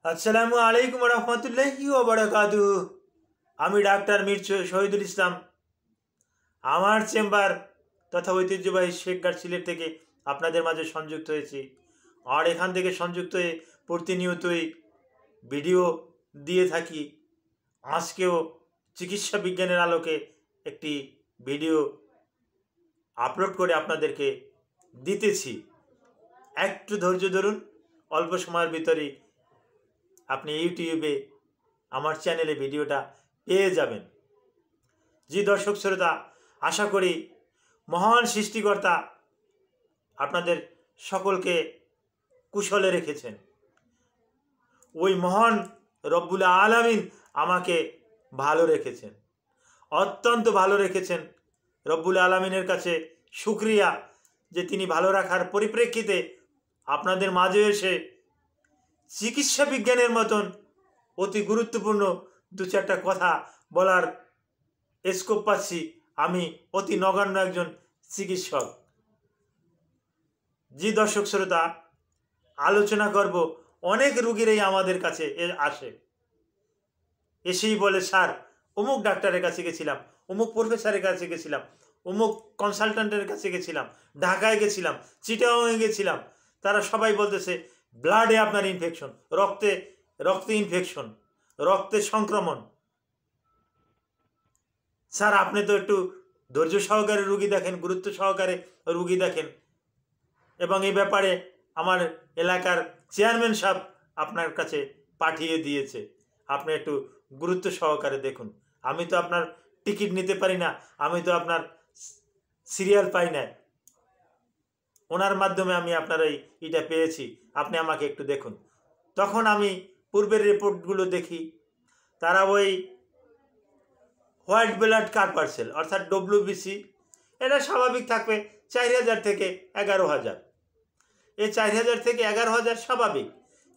আসসালামু আলাইকুম রহমতুল্লাহি ওয়া বারাকাতুহু। আমি ডাক্তার মীর শহীদুল ইসলাম। আমার চেম্বার তথা ঐতিহ্যবাহী শেখগড় সিলেট থেকে আপনাদের মাঝে সংযুক্ত হয়েছি। আর এখান থেকে সংযুক্ত হয়ে প্রতিনিয়তই ভিডিও দিয়ে থাকি। আজকেও চিকিৎসা বিজ্ঞানের আলোকে একটি ভিডিও আপলোড করে আপনাদেরকে দিতেছি। একটু ধৈর্য ধরুন, অল্প সময়ের ভিতরেই আপনি ইউটিউবে আমার চ্যানেলে ভিডিওটা পেয়ে যাবেন। জি দর্শক শ্রোতা, আশা করি মহান সৃষ্টিকর্তা আপনাদের সকলকে কুশলে রেখেছেন। ওই মহান রব্বুল আলামিন আমাকে ভালো রেখেছেন, অত্যন্ত ভালো রেখেছেন। রব্বুল আলামিনের কাছে শুকরিয়া যে তিনি ভালো রাখার পরিপ্রেক্ষিতে আপনাদের মাঝে এসে চিকিৎসা বিজ্ঞানের মতন অতি গুরুত্বপূর্ণ দু চারটা কথা বলার স্কোপ পাচ্ছি। আমি অতি নগণ্য একজন চিকিৎসক। জি দর্শক শ্রোতা, আলোচনা করব। অনেক রুগীরাই আমাদের কাছে আসে, এসেই বলে স্যার অমুক ডাক্তারের কাছে গেছিলাম, অমুক প্রফেসরের কাছে গেছিলাম, অমুক কনসালট্যান্টের কাছে গেছিলাম, ঢাকায় গেছিলাম, চিটাগাংয়ে গেছিলাম। তারা সবাই বলতেছে ব্লাডে আপনার ইনফেকশন, রক্তে ইনফেকশন, রক্তে সংক্রমণ। স্যার আপনি তো একটু ধৈর্য সহকারে রুগী দেখেন, গুরুত্ব সহকারে রুগী দেখেন, এবং এই ব্যাপারে আমার এলাকার চেয়ারম্যান সাহেব আপনার কাছে পাঠিয়ে দিয়েছে, আপনি একটু গুরুত্ব সহকারে দেখুন। আমি তো আপনার টিকিট নিতে পারি না, আমি তো আপনার সিরিয়াল পাই না, ওনার মাধ্যমে আমি আপনার এটা পেয়েছি, আপনি আমাকে একটু দেখুন। তখন আমি পূর্বের রিপোর্টগুলো দেখি, তারা ওই হোয়াইট ব্লাড কার্পার্সেল অর্থাৎ ডব্লিউবিসি, এটা স্বাভাবিক থাকবে 4000 থেকে 11,000। এই 4000 থেকে 11,000 স্বাভাবিক।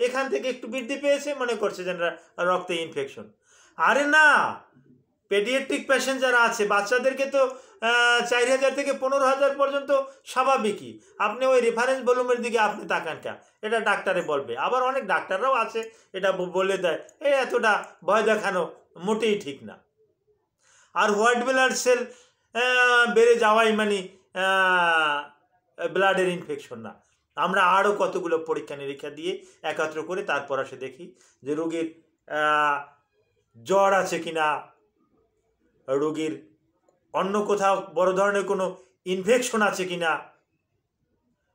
এখান থেকে একটু বৃদ্ধি পেয়েছে, মনে করছে যে রক্তে ইনফেকশন। আরে না, পেডিয়াট্রিক পেশেন্ট যারা আছে, বাচ্চাদেরকে তো 4000 থেকে 15,000 পর্যন্ত স্বাভাবিকই। আপনি ওই রেফারেন্স ভলিউমের দিকে আপনি তাকান কেন, এটা ডাক্তারে বলবে। আবার অনেক ডাক্তাররাও আছে এটা বলে দেয়, এই এতটা ভয় দেখানো মোটেই ঠিক না। আর হোয়াইট ব্লাড সেল বেড়ে যাওয়াই মানে ব্লাডের ইনফেকশন না। আমরা আরও কতগুলো পরীক্ষা নিরীক্ষা দিয়ে একত্র করে তারপর আসে দেখি যে রোগীর জ্বর আছে কিনা, রোগীর অন্য কোথাও বড় ধরনের কোনো ইনফেকশন আছে কিনা,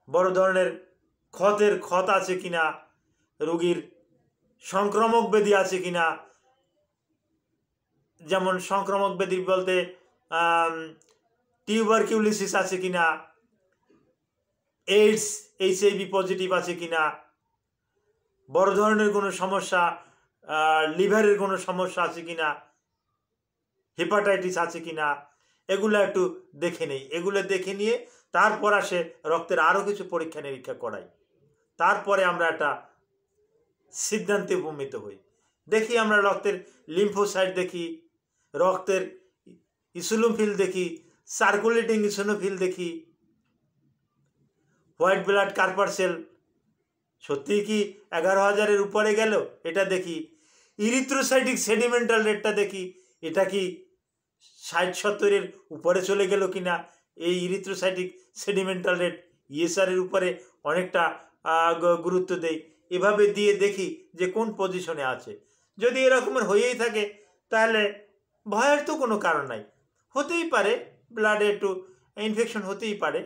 বড় ধরনের ক্ষত আছে কিনা, রোগীর সংক্রামক ব্যাধি আছে কিনা। যেমন সংক্রামক ব্যাধি বলতে টিউবারকিউলিসিস আছে কিনা, এইডস HIV পজিটিভ আছে কিনা, বড় ধরনের কোনো সমস্যা, লিভারের কোনো সমস্যা আছে কিনা, হেপাটাইটিস আছে কিনা, এগুলো একটু দেখে নেই। এগুলো দেখে নিয়ে তারপর আসে রক্তের আরও কিছু পরীক্ষা নিরীক্ষা করাই। তারপরে আমরা একটা সিদ্ধান্তে উপনীত হই। দেখি আমরা রক্তের লিম্ফোসাইট দেখি, রক্তের ইসোনোফিল দেখি, সার্কুলেটিং ইসোনোফিল দেখি, হোয়াইট ব্লাড কার্পার্সেল সত্যিই কি 11,000-এর উপরে গেল এটা দেখি। ইরিথ্রোসাইটিক সেডিমেন্টাল রেটটা দেখি, এটা কি 60-70-এর উপরে চলে গেল কিনা। এই ইরিথ্রোসাইটিক সেডিমেন্টাল রেট ইএসআর-এর উপরে অনেকটা গুরুত্ব দেই। এভাবে দিয়ে দেখি যে কোন পজিশনে আছে। যদি এরকমের হয়েই থাকে তাহলে ভয়ের তো কোনো কারণ নাই। হতেই পারে ব্লাডে একটু ইনফেকশন, হতেই পারে,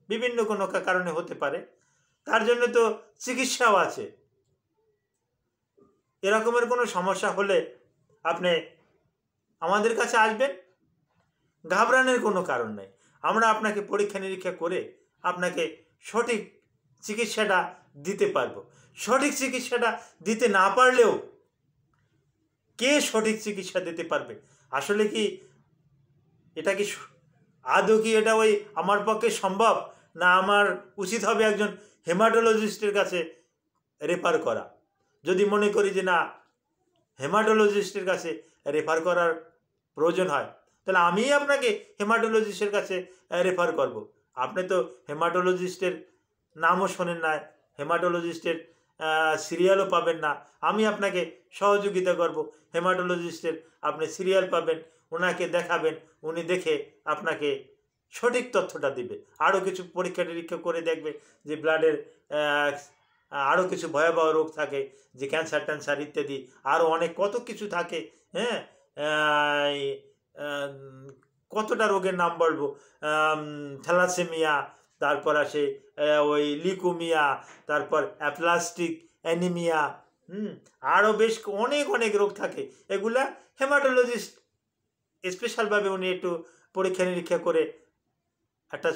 বিভিন্ন কোনো কারণে হতে পারে, তার জন্য তো চিকিৎসাও আছে। এরকমের কোনো সমস্যা হলে আপনি আমাদের কাছে আসবেন, ঘাবড়ানোর কোনো কারণ নেই। আমরা আপনাকে পরীক্ষা নিরীক্ষা করে আপনাকে সঠিক চিকিৎসাটা দিতে পারবো। সঠিক চিকিৎসাটা দিতে না পারলেও কে সঠিক চিকিৎসা দিতে পারবে? আসলে কি এটা কি আদৌ কি এটা ওই আমার পক্ষে সম্ভব, না আমার উচিত হবে একজন হেমাটোলজিস্টের কাছে রেফার করা? যদি মনে করি যে না, হেমাটোলজিস্টের কাছে রেফার করার প্রয়োজন হয়, তাহলে আমিই আপনাকে হেমাটোলজিস্টের কাছে রেফার করব। আপনি তো হেমাটোলজিস্টের নামও শোনেন না, হেমাটোলজিস্টের সিরিয়ালও পাবেন না, আমি আপনাকে সহযোগিতা করব। হেমাটোলজিস্টের আপনি সিরিয়াল পাবেন, ওনাকে দেখাবেন, উনি দেখে আপনাকে সঠিক তথ্যটা দিবে। আরও কিছু পরীক্ষা নিরীক্ষা করে দেখবে যে ব্লাডের আরও কিছু ভয়াবহ রোগ থাকে, যে ক্যান্সার ট্যান্সার ইত্যাদি, আরও অনেক কত কিছু থাকে। হ্যাঁ, কতটা রোগের নাম বলবো, থ্যালাসেমিয়া, তারপর আসে ওই লিকুমিয়া, তারপর অ্যাপ্লাস্টিক অ্যানিমিয়া, আরও বেশ অনেক অনেক রোগ থাকে। এগুলা হেমাটোলজিস্ট স্পেশালভাবে উনি একটু পরীক্ষা নিরীক্ষা করে একটা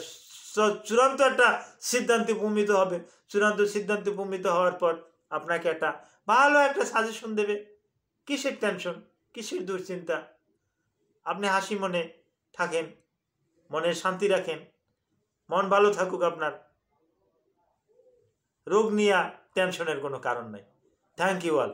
চূড়ান্ত একটা সিদ্ধান্তে উপনীত হবে। চূড়ান্ত সিদ্ধান্তে উপনীত হওয়ার পর আপনাকে একটা ভালো একটা সাজেশন দেবে। কিসের টেনশন, কিসের দুশ্চিন্তা, আপনি হাসি মনে থাকেন, মনের শান্তি রাখেন, মন ভালো থাকুক আপনার, রোগ নিয়ে টেনশনের কোনো কারণ নাই। Thank you all.